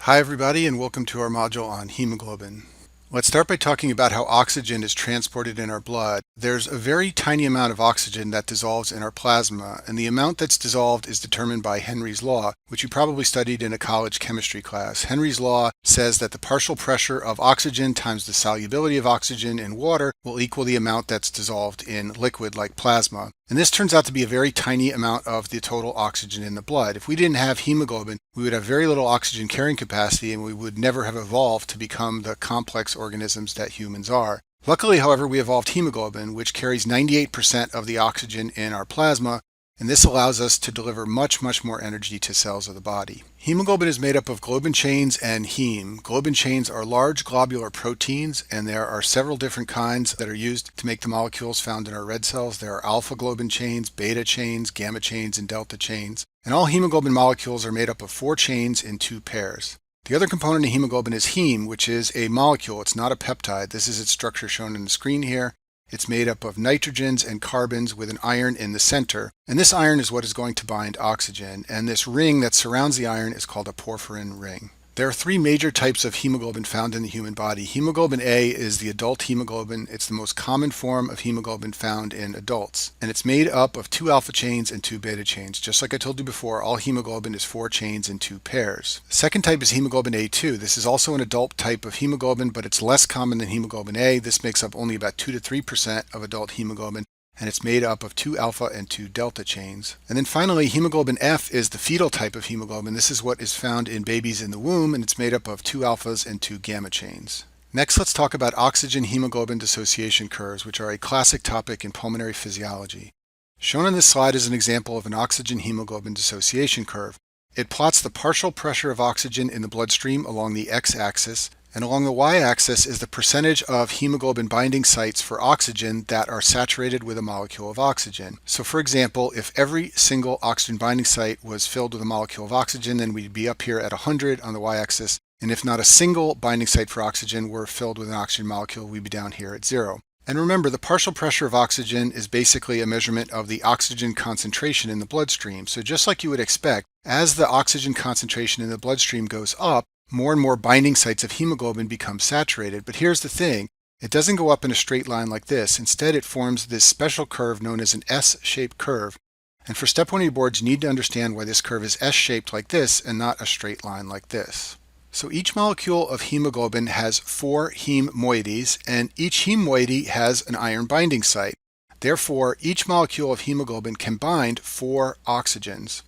Hi everybody, and welcome to our module on hemoglobin. Let's start by talking about how oxygen is transported in our blood. There's a very tiny amount of oxygen that dissolves in our plasma, and the amount that's dissolved is determined by Henry's law, which you probably studied in a college chemistry class. Henry's law says that the partial pressure of oxygen times the solubility of oxygen in water will equal the amount that's dissolved in liquid like plasma. And this turns out to be a very tiny amount of the total oxygen in the blood. If we didn't have hemoglobin, we would have very little oxygen carrying capacity and we would never have evolved to become the complex organisms that humans are. Luckily, however, we evolved hemoglobin, which carries 98% of the oxygen in our plasma, and this allows us to deliver much more energy to cells of the body. Hemoglobin is made up of globin chains and heme. Globin chains are large globular proteins, and there are several different kinds that are used to make the molecules found in our red cells. There are alpha globin chains, beta chains, gamma chains, and delta chains. And all hemoglobin molecules are made up of 4 chains in 2 pairs. The other component of hemoglobin is heme, which is a molecule. It's not a peptide. This is its structure shown in the screen here. It's made up of nitrogens and carbons with an iron in the center. And this iron is what is going to bind oxygen. And this ring that surrounds the iron is called a porphyrin ring. There are 3 major types of hemoglobin found in the human body. Hemoglobin A is the adult hemoglobin. It's the most common form of hemoglobin found in adults. And it's made up of 2 alpha chains and 2 beta chains. Just like I told you before, all hemoglobin is 4 chains in 2 pairs. The second type is hemoglobin A2. This is also an adult type of hemoglobin, but it's less common than hemoglobin A. This makes up only about 2 to 3% of adult hemoglobin, and it's made up of 2 alpha and 2 delta chains. And then finally, hemoglobin F is the fetal type of hemoglobin. This is what is found in babies in the womb, and it's made up of 2 alphas and 2 gamma chains. Next, let's talk about oxygen hemoglobin dissociation curves, which are a classic topic in pulmonary physiology. Shown on this slide is an example of an oxygen hemoglobin dissociation curve. It plots the partial pressure of oxygen in the bloodstream along the x-axis, and along the y-axis is the percentage of hemoglobin binding sites for oxygen that are saturated with a molecule of oxygen. So for example, if every single oxygen binding site was filled with a molecule of oxygen, then we'd be up here at 100 on the y-axis, and if not a single binding site for oxygen were filled with an oxygen molecule, we'd be down here at 0. And remember, the partial pressure of oxygen is basically a measurement of the oxygen concentration in the bloodstream. So just like you would expect, as the oxygen concentration in the bloodstream goes up, more and more binding sites of hemoglobin become saturated. But here's the thing, it doesn't go up in a straight line like this. Instead, it forms this special curve known as an S-shaped curve. And for step 1 of your boards, you need to understand why this curve is S-shaped like this and not a straight line like this. So each molecule of hemoglobin has 4 heme moieties, and each heme moiety has an iron binding site. Therefore, each molecule of hemoglobin can bind 4 oxygens.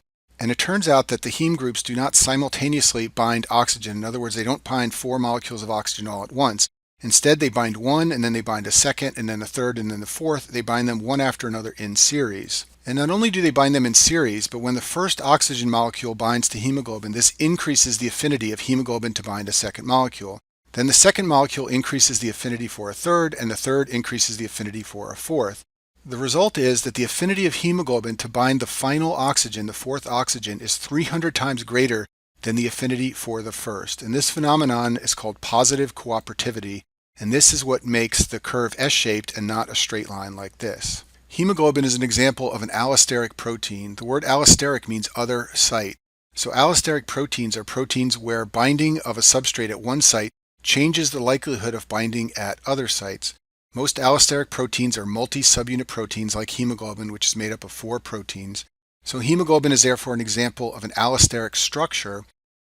And it turns out that the heme groups do not simultaneously bind oxygen. In other words, they don't bind 4 molecules of oxygen all at once. Instead, they bind one, and then they bind a second, and then a third, and then the fourth. They bind them one after another in series. And not only do they bind them in series, but when the first oxygen molecule binds to hemoglobin, this increases the affinity of hemoglobin to bind a second molecule. Then the second molecule increases the affinity for a third, and the third increases the affinity for a fourth. The result is that the affinity of hemoglobin to bind the final oxygen, the 4th oxygen, is 300 times greater than the affinity for the first. And this phenomenon is called positive cooperativity, and this is what makes the curve S-shaped and not a straight line like this. Hemoglobin is an example of an allosteric protein. The word allosteric means other site. So allosteric proteins are proteins where binding of a substrate at one site changes the likelihood of binding at other sites. Most allosteric proteins are multi-subunit proteins like hemoglobin, which is made up of 4 proteins. So hemoglobin is therefore an example of an allosteric structure,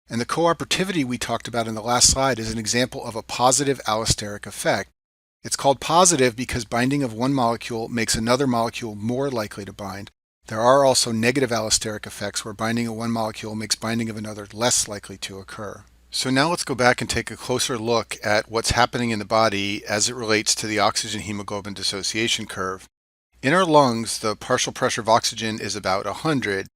and the cooperativity we talked about in the last slide is an example of a positive allosteric effect. It's called positive because binding of one molecule makes another molecule more likely to bind. There are also negative allosteric effects where binding of one molecule makes binding of another less likely to occur. So now let's go back and take a closer look at what's happening in the body as it relates to the oxygen hemoglobin dissociation curve. In our lungs, the partial pressure of oxygen is about 100.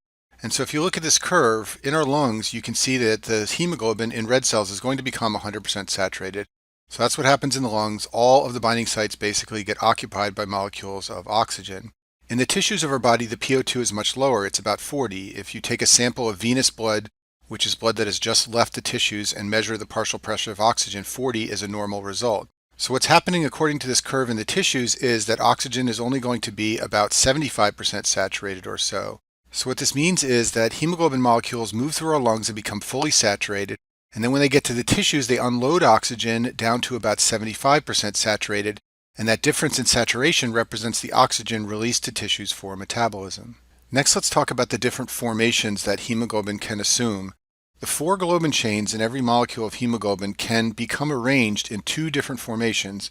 And so if you look at this curve, in our lungs, you can see that the hemoglobin in red cells is going to become 100% saturated. So that's what happens in the lungs. All of the binding sites basically get occupied by molecules of oxygen. In the tissues of our body, the PO2 is much lower. It's about 40. If you take a sample of venous blood, which is blood that has just left the tissues, and measure the partial pressure of oxygen, 40 is a normal result. So what's happening according to this curve in the tissues is that oxygen is only going to be about 75% saturated or so. So what this means is that hemoglobin molecules move through our lungs and become fully saturated, And then when they get to the tissues, they unload oxygen down to about 75% saturated, and that difference in saturation represents the oxygen released to tissues for metabolism. Next, let's talk about the different formations that hemoglobin can assume. The 4 globin chains in every molecule of hemoglobin can become arranged in 2 different formations.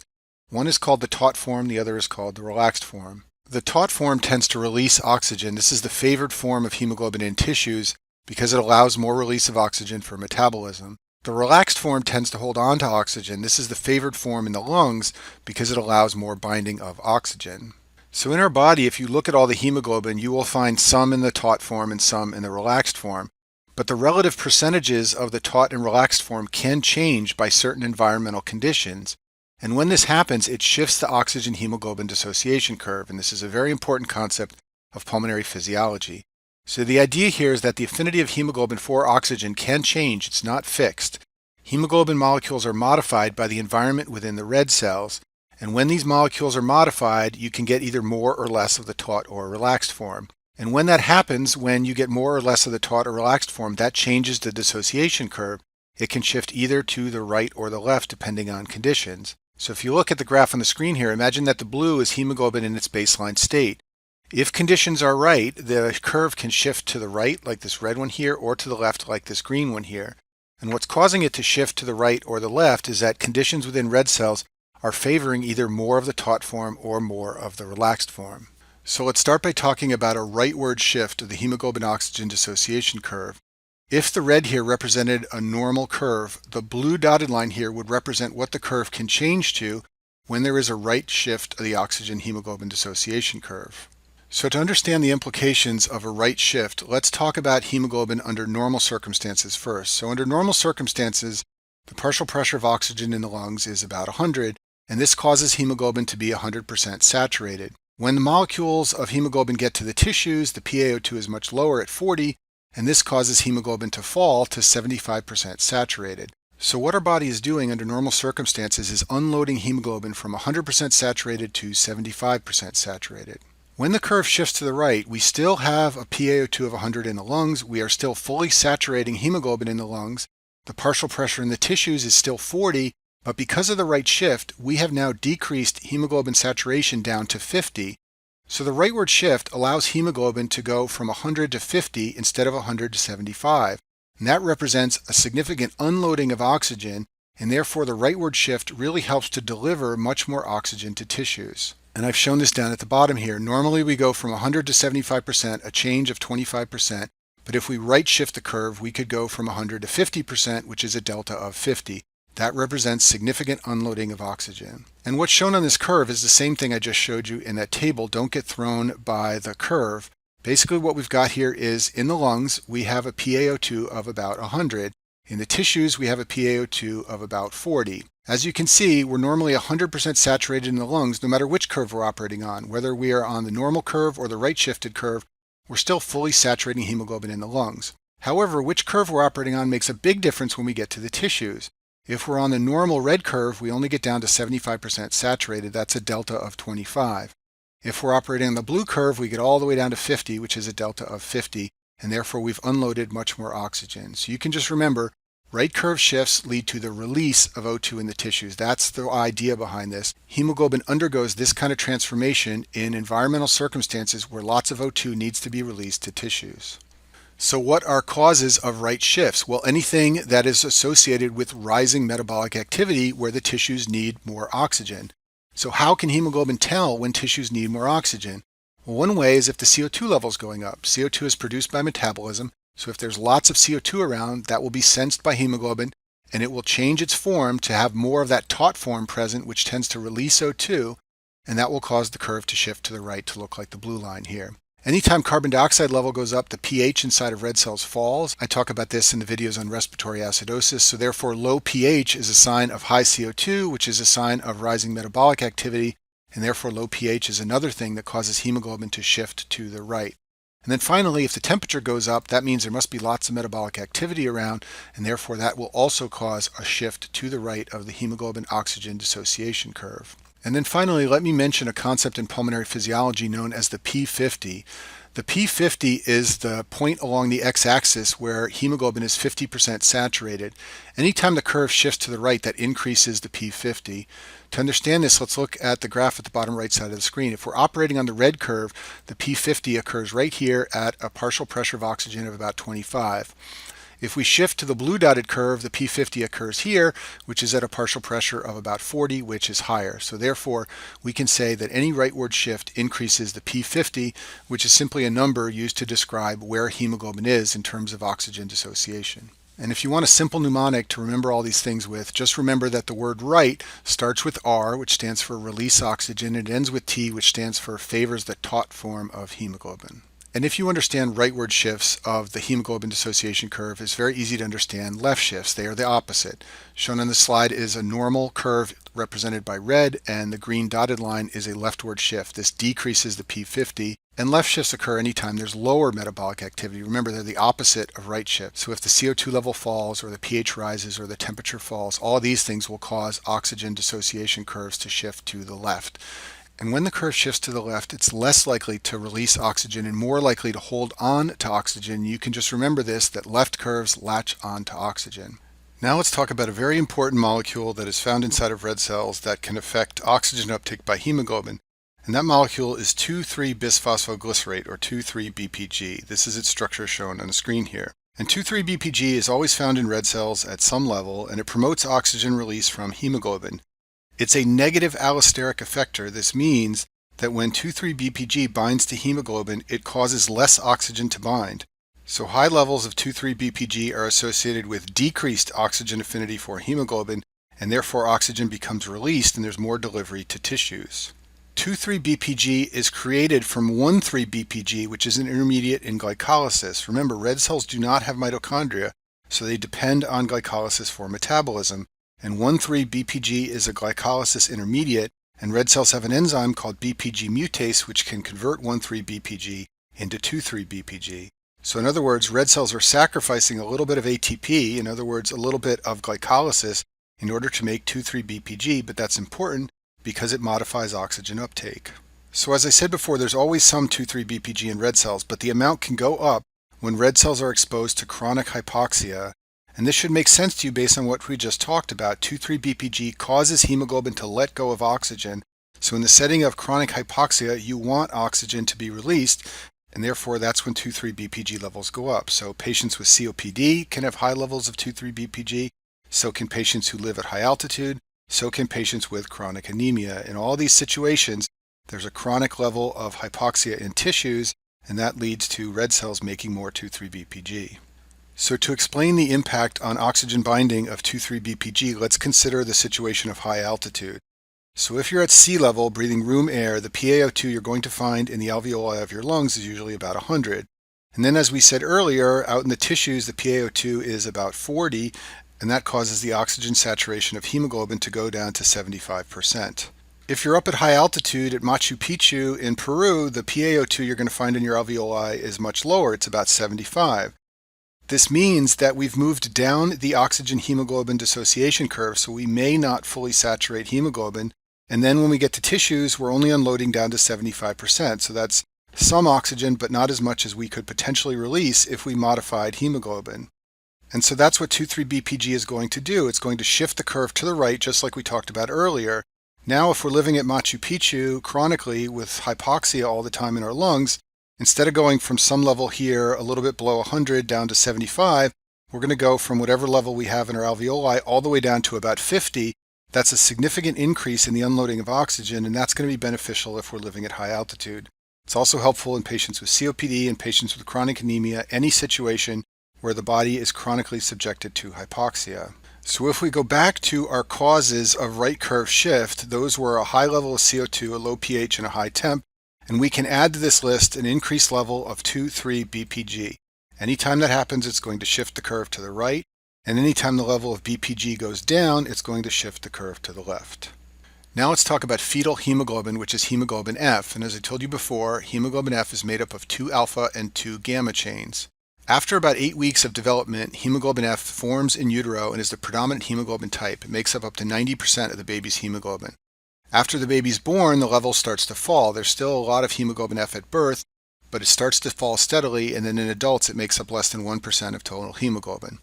One is called the taut form, the other is called the relaxed form. The taut form tends to release oxygen. This is the favored form of hemoglobin in tissues because it allows more release of oxygen for metabolism. The relaxed form tends to hold on to oxygen. This is the favored form in the lungs because it allows more binding of oxygen. So in our body, if you look at all the hemoglobin, you will find some in the taut form and some in the relaxed form. But the relative percentages of the taut and relaxed form can change by certain environmental conditions. And when this happens, it shifts the oxygen-hemoglobin dissociation curve. And this is a very important concept of pulmonary physiology. So the idea here is that the affinity of hemoglobin for oxygen can change. It's not fixed. Hemoglobin molecules are modified by the environment within the red cells. And when these molecules are modified, you can get either more or less of the taut or relaxed form. And when that happens, when you get more or less of the taut or relaxed form, that changes the dissociation curve. It can shift either to the right or the left depending on conditions. So if you look at the graph on the screen here, imagine that the blue is hemoglobin in its baseline state. If conditions are right, the curve can shift to the right, like this red one here, or to the left, like this green one here. And what's causing it to shift to the right or the left is that conditions within red cells are favoring either more of the taut form or more of the relaxed form. So let's start by talking about a rightward shift of the hemoglobin-oxygen dissociation curve. If the red here represented a normal curve, the blue dotted line here would represent what the curve can change to when there is a right shift of the oxygen-hemoglobin dissociation curve. So to understand the implications of a right shift, let's talk about hemoglobin under normal circumstances first. So under normal circumstances, the partial pressure of oxygen in the lungs is about 100, and this causes hemoglobin to be 100% saturated. When the molecules of hemoglobin get to the tissues, the PaO2 is much lower at 40, and this causes hemoglobin to fall to 75% saturated. So what our body is doing under normal circumstances is unloading hemoglobin from 100% saturated to 75% saturated. When the curve shifts to the right, we still have a PaO2 of 100 in the lungs. We are still fully saturating hemoglobin in the lungs. The partial pressure in the tissues is still 40, but because of the right shift, we have now decreased hemoglobin saturation down to 50. So the rightward shift allows hemoglobin to go from 100 to 50 instead of 100 to 75. And that represents a significant unloading of oxygen, and therefore the rightward shift really helps to deliver much more oxygen to tissues. And I've shown this down at the bottom here. Normally we go from 100 to 75%, a change of 25%. But if we right shift the curve, we could go from 100 to 50%, which is a delta of 50. That represents significant unloading of oxygen. And what's shown on this curve is the same thing I just showed you in that table. Don't get thrown by the curve. Basically what we've got here is in the lungs, we have a PaO2 of about 100. In the tissues, we have a PaO2 of about 40. As you can see, we're normally 100% saturated in the lungs no matter which curve we're operating on. Whether we are on the normal curve or the right shifted curve, we're still fully saturating hemoglobin in the lungs. However, which curve we're operating on makes a big difference when we get to the tissues. If we're on the normal red curve, we only get down to 75% saturated. That's a delta of 25. If we're operating on the blue curve, we get all the way down to 50, which is a delta of 50, and therefore we've unloaded much more oxygen. So you can just remember, right curve shifts lead to the release of O2 in the tissues. That's the idea behind this. Hemoglobin undergoes this kind of transformation in environmental circumstances where lots of O2 needs to be released to tissues. So what are causes of right shifts? Well, anything that is associated with rising metabolic activity where the tissues need more oxygen. So how can hemoglobin tell when tissues need more oxygen? Well, one way is if the CO2 level is going up. CO2 is produced by metabolism, so if there's lots of CO2 around, that will be sensed by hemoglobin, and it will change its form to have more of that taut form present, which tends to release O2, and that will cause the curve to shift to the right to look like the blue line here. Anytime carbon dioxide level goes up, the pH inside of red cells falls. I talk about this in the videos on respiratory acidosis, so therefore low pH is a sign of high CO2, which is a sign of rising metabolic activity, and therefore low pH is another thing that causes hemoglobin to shift to the right. And then finally, if the temperature goes up, that means there must be lots of metabolic activity around, and therefore that will also cause a shift to the right of the hemoglobin-oxygen dissociation curve. And then finally, let me mention a concept in pulmonary physiology known as the P50. The P50 is the point along the x-axis where hemoglobin is 50% saturated. Anytime the curve shifts to the right, that increases the P50. To understand this, let's look at the graph at the bottom right side of the screen. If we're operating on the red curve, the P50 occurs right here at a partial pressure of oxygen of about 25. If we shift to the blue dotted curve, the P50 occurs here, which is at a partial pressure of about 40, which is higher. So therefore, we can say that any rightward shift increases the P50, which is simply a number used to describe where hemoglobin is in terms of oxygen dissociation. And if you want a simple mnemonic to remember all these things with, just remember that the word right starts with R, which stands for release oxygen, and it ends with T, which stands for favors the taut form of hemoglobin. And if you understand rightward shifts of the hemoglobin dissociation curve, it's very easy to understand left shifts. They are the opposite. Shown on the slide is a normal curve represented by red, and the green dotted line is a leftward shift. This decreases the P50, and left shifts occur anytime there's lower metabolic activity. Remember, they're the opposite of right shift. So if the CO2 level falls, or the pH rises, or the temperature falls, all these things will cause oxygen dissociation curves to shift to the left. And when the curve shifts to the left, it's less likely to release oxygen and more likely to hold on to oxygen. You can just remember this, that left curves latch on to oxygen. Now let's talk about a very important molecule that is found inside of red cells that can affect oxygen uptake by hemoglobin. And that molecule is 2,3-bisphosphoglycerate, or 2,3-BPG. This is its structure shown on the screen here. And 2,3-BPG is always found in red cells at some level, and it promotes oxygen release from hemoglobin. It's a negative allosteric effector. This means that when 2,3-BPG binds to hemoglobin, it causes less oxygen to bind. So high levels of 2,3-BPG are associated with decreased oxygen affinity for hemoglobin, and therefore oxygen becomes released and there's more delivery to tissues. 2,3-BPG is created from 1,3-BPG, which is an intermediate in glycolysis. Remember, red cells do not have mitochondria, so they depend on glycolysis for metabolism. And 1,3-BPG is a glycolysis intermediate, and red cells have an enzyme called BPG mutase, which can convert 1,3-BPG into 2,3-BPG. So in other words, red cells are sacrificing a little bit of ATP, in other words, a little bit of glycolysis, in order to make 2,3-BPG, but that's important because it modifies oxygen uptake. So as I said before, there's always some 2,3-BPG in red cells, but the amount can go up when red cells are exposed to chronic hypoxia. And this should make sense to you based on what we just talked about. 2,3-BPG causes hemoglobin to let go of oxygen. So in the setting of chronic hypoxia, you want oxygen to be released, and therefore that's when 2,3-BPG levels go up. So patients with COPD can have high levels of 2,3-BPG. So can patients who live at high altitude. So can patients with chronic anemia. In all these situations, there's a chronic level of hypoxia in tissues, and that leads to red cells making more 2,3-BPG. So to explain the impact on oxygen binding of 2,3-BPG, let's consider the situation of high altitude. So if you're at sea level breathing room air, the PaO2 you're going to find in the alveoli of your lungs is usually about 100. And then as we said earlier, out in the tissues, the PaO2 is about 40, and that causes the oxygen saturation of hemoglobin to go down to 75%. If you're up at high altitude at Machu Picchu in Peru, the PaO2 you're going to find in your alveoli is much lower. It's about 75. This means that we've moved down the oxygen hemoglobin dissociation curve, so we may not fully saturate hemoglobin. And then when we get to tissues, we're only unloading down to 75%. So that's some oxygen, but not as much as we could potentially release if we modified hemoglobin. And so that's what 2,3-BPG is going to do. It's going to shift the curve to the right, just like we talked about earlier. Now, if we're living at Machu Picchu chronically with hypoxia all the time in our lungs, instead of going from some level here a little bit below 100 down to 75, we're going to go from whatever level we have in our alveoli all the way down to about 50. That's a significant increase in the unloading of oxygen, and that's going to be beneficial if we're living at high altitude. It's also helpful in patients with COPD and patients with chronic anemia, any situation where the body is chronically subjected to hypoxia. So if we go back to our causes of right curve shift, those were a high level of CO2, a low pH, and a high temp. And we can add to this list an increased level of 2,3-BPG. Anytime that happens, it's going to shift the curve to the right. And anytime the level of BPG goes down, it's going to shift the curve to the left. Now let's talk about fetal hemoglobin, which is hemoglobin F. And as I told you before, hemoglobin F is made up of 2 alpha and 2 gamma chains. After about 8 weeks of development, hemoglobin F forms in utero and is the predominant hemoglobin type. It makes up to 90% of the baby's hemoglobin. After the baby's born, the level starts to fall. There's still a lot of hemoglobin F at birth, but it starts to fall steadily, and then in adults it makes up less than 1% of total hemoglobin.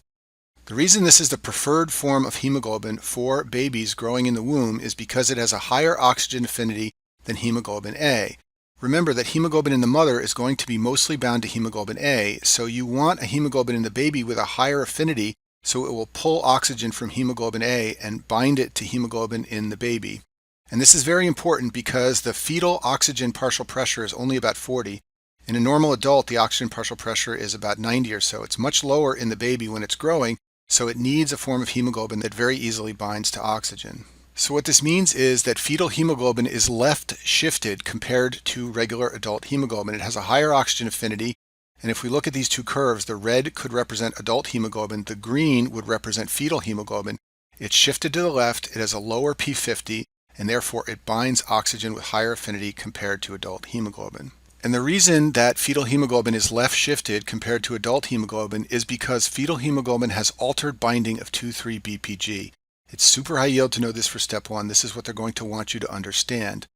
The reason this is the preferred form of hemoglobin for babies growing in the womb is because it has a higher oxygen affinity than hemoglobin A. Remember that hemoglobin in the mother is going to be mostly bound to hemoglobin A, so you want a hemoglobin in the baby with a higher affinity so it will pull oxygen from hemoglobin A and bind it to hemoglobin in the baby. And this is very important because the fetal oxygen partial pressure is only about 40. In a normal adult, the oxygen partial pressure is about 90 or so. It's much lower in the baby when it's growing, so it needs a form of hemoglobin that very easily binds to oxygen. So what this means is that fetal hemoglobin is left shifted compared to regular adult hemoglobin. It has a higher oxygen affinity, and if we look at these two curves, the red could represent adult hemoglobin, the green would represent fetal hemoglobin. It's shifted to the left, it has a lower P50, and therefore it binds oxygen with higher affinity compared to adult hemoglobin. And the reason that fetal hemoglobin is left shifted compared to adult hemoglobin is because fetal hemoglobin has altered binding of 2,3-BPG. It's super high yield to know this for step 1. This is what they're going to want you to understand.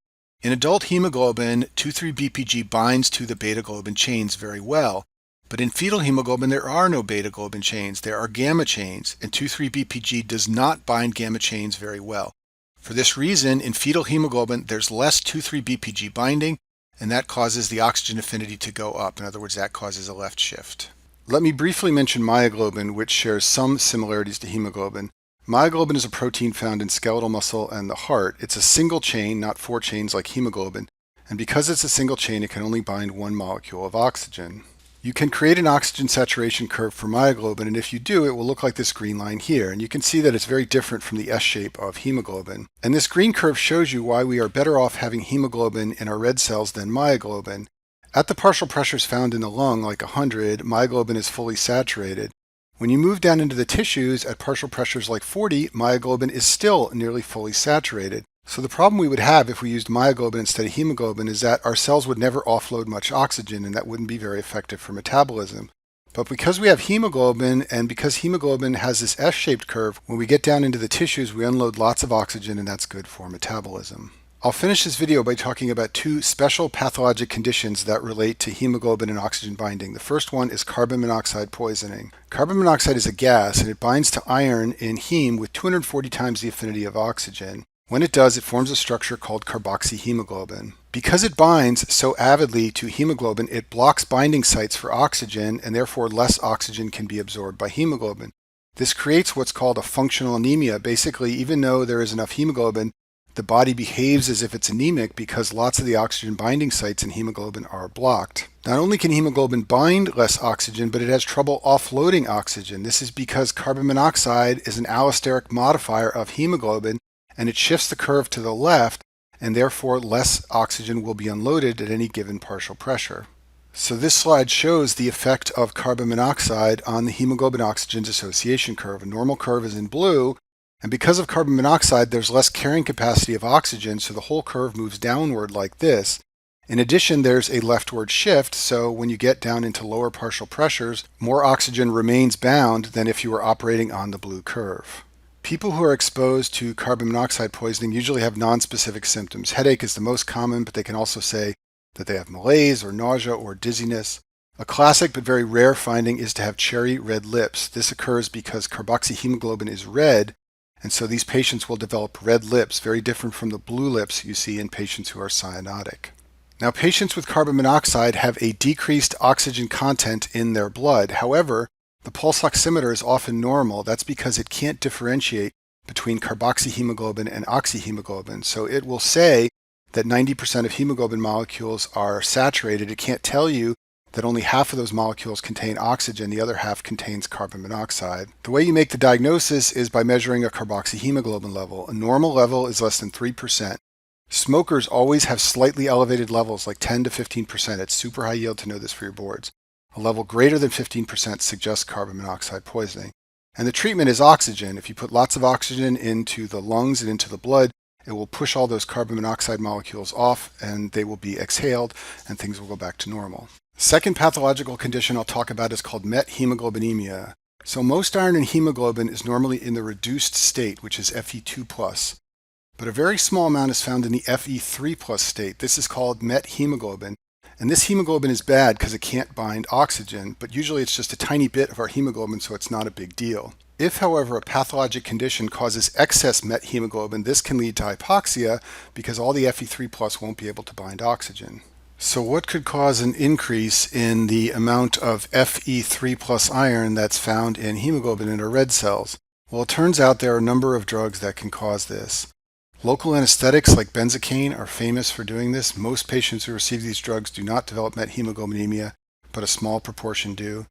In adult hemoglobin, 2,3-BPG binds to the beta-globin chains very well. But in fetal hemoglobin, there are no beta-globin chains. There are gamma chains, and 2,3-BPG does not bind gamma chains very well. For this reason, in fetal hemoglobin, there's less 2,3-BPG binding, and that causes the oxygen affinity to go up. In other words, that causes a left shift. Let me briefly mention myoglobin, which shares some similarities to hemoglobin. Myoglobin is a protein found in skeletal muscle and the heart. It's a single chain, not 4 chains like hemoglobin, and because it's a single chain, it can only bind 1 molecule of oxygen. You can create an oxygen saturation curve for myoglobin, and if you do, it will look like this green line here, and you can see that it's very different from the S shape of hemoglobin. And this green curve shows you why we are better off having hemoglobin in our red cells than myoglobin. At the partial pressures found in the lung, like 100, myoglobin is fully saturated. When you move down into the tissues at partial pressures like 40, myoglobin is still nearly fully saturated. So the problem we would have if we used myoglobin instead of hemoglobin is that our cells would never offload much oxygen, and that wouldn't be very effective for metabolism. But because we have hemoglobin, and because hemoglobin has this S-shaped curve, when we get down into the tissues, we unload lots of oxygen, and that's good for metabolism. I'll finish this video by talking about 2 special pathologic conditions that relate to hemoglobin and oxygen binding. The first one is carbon monoxide poisoning. Carbon monoxide is a gas, and it binds to iron in heme with 240 times the affinity of oxygen. When it does, it forms a structure called carboxyhemoglobin. Because it binds so avidly to hemoglobin, it blocks binding sites for oxygen, and therefore less oxygen can be absorbed by hemoglobin. This creates what's called a functional anemia. Basically, even though there is enough hemoglobin, the body behaves as if it's anemic because lots of the oxygen binding sites in hemoglobin are blocked. Not only can hemoglobin bind less oxygen, but it has trouble offloading oxygen. This is because carbon monoxide is an allosteric modifier of hemoglobin, and it shifts the curve to the left, and therefore less oxygen will be unloaded at any given partial pressure. So this slide shows the effect of carbon monoxide on the hemoglobin oxygen dissociation curve. A normal curve is in blue, and because of carbon monoxide, there's less carrying capacity of oxygen, so the whole curve moves downward like this. In addition, there's a leftward shift, so when you get down into lower partial pressures, more oxygen remains bound than if you were operating on the blue curve. People who are exposed to carbon monoxide poisoning usually have nonspecific symptoms. Headache is the most common, but they can also say that they have malaise or nausea or dizziness. A classic but very rare finding is to have cherry red lips. This occurs because carboxyhemoglobin is red, and so these patients will develop red lips, very different from the blue lips you see in patients who are cyanotic. Now, patients with carbon monoxide have a decreased oxygen content in their blood. However, the pulse oximeter is often normal. That's because it can't differentiate between carboxyhemoglobin and oxyhemoglobin. So it will say that 90% of hemoglobin molecules are saturated. It can't tell you that only half of those molecules contain oxygen, the other half contains carbon monoxide. The way you make the diagnosis is by measuring a carboxyhemoglobin level. A normal level is less than 3%. Smokers always have slightly elevated levels, like 10 to 15%. It's super high yield to know this for your boards. A level greater than 15% suggests carbon monoxide poisoning. And the treatment is oxygen. If you put lots of oxygen into the lungs and into the blood, it will push all those carbon monoxide molecules off, and they will be exhaled, and things will go back to normal. The second pathological condition I'll talk about is called methemoglobinemia. So most iron in hemoglobin is normally in the reduced state, which is Fe2+. But a very small amount is found in the Fe3+ state. This is called methemoglobin, And this hemoglobin is bad because it can't bind oxygen, but usually it's just a tiny bit of our hemoglobin, so it's not a big deal. If, however, a pathologic condition causes excess methemoglobin, this can lead to hypoxia because all the Fe3 plus won't be able to bind oxygen. So what could cause an increase in the amount of Fe3 plus iron that's found in hemoglobin in our red cells? Well, it turns out there are a number of drugs that can cause this. Local anesthetics like benzocaine are famous for doing this. Most patients who receive these drugs do not develop methemoglobinemia, but a small proportion do.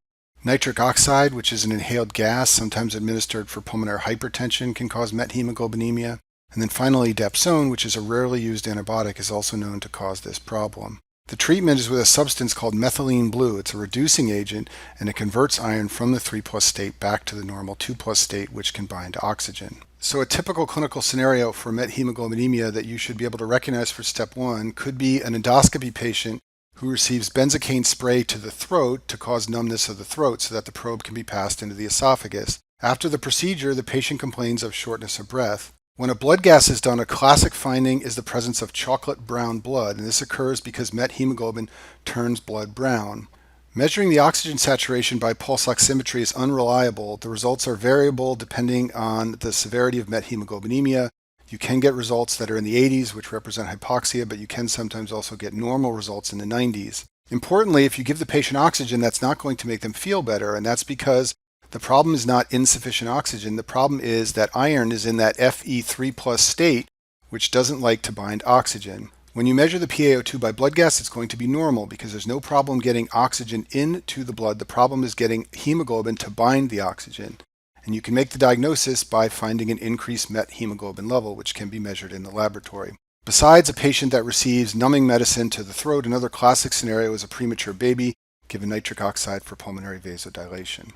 Nitric oxide, which is an inhaled gas, sometimes administered for pulmonary hypertension, can cause methemoglobinemia. And then finally, dapsone, which is a rarely used antibiotic, is also known to cause this problem. The treatment is with a substance called methylene blue. It's a reducing agent, and it converts iron from the 3 plus state back to the normal 2 plus state, which can bind to oxygen. So a typical clinical scenario for methemoglobinemia that you should be able to recognize for step 1 could be an endoscopy patient who receives benzocaine spray to the throat to cause numbness of the throat so that the probe can be passed into the esophagus. After the procedure, the patient complains of shortness of breath. When a blood gas is done, a classic finding is the presence of chocolate brown blood, and this occurs because methemoglobin turns blood brown. Measuring the oxygen saturation by pulse oximetry is unreliable. The results are variable depending on the severity of methemoglobinemia. You can get results that are in the 80s, which represent hypoxia, but you can sometimes also get normal results in the 90s. Importantly, if you give the patient oxygen, that's not going to make them feel better, and that's because the problem is not insufficient oxygen. The problem is that iron is in that Fe3 plus state, which doesn't like to bind oxygen. When you measure the PaO2 by blood gas, it's going to be normal because there's no problem getting oxygen into the blood. The problem is getting hemoglobin to bind the oxygen. And you can make the diagnosis by finding an increased methemoglobin level, which can be measured in the laboratory. Besides a patient that receives numbing medicine to the throat, another classic scenario is a premature baby given nitric oxide for pulmonary vasodilation.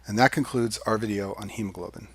And that concludes our video on hemoglobin.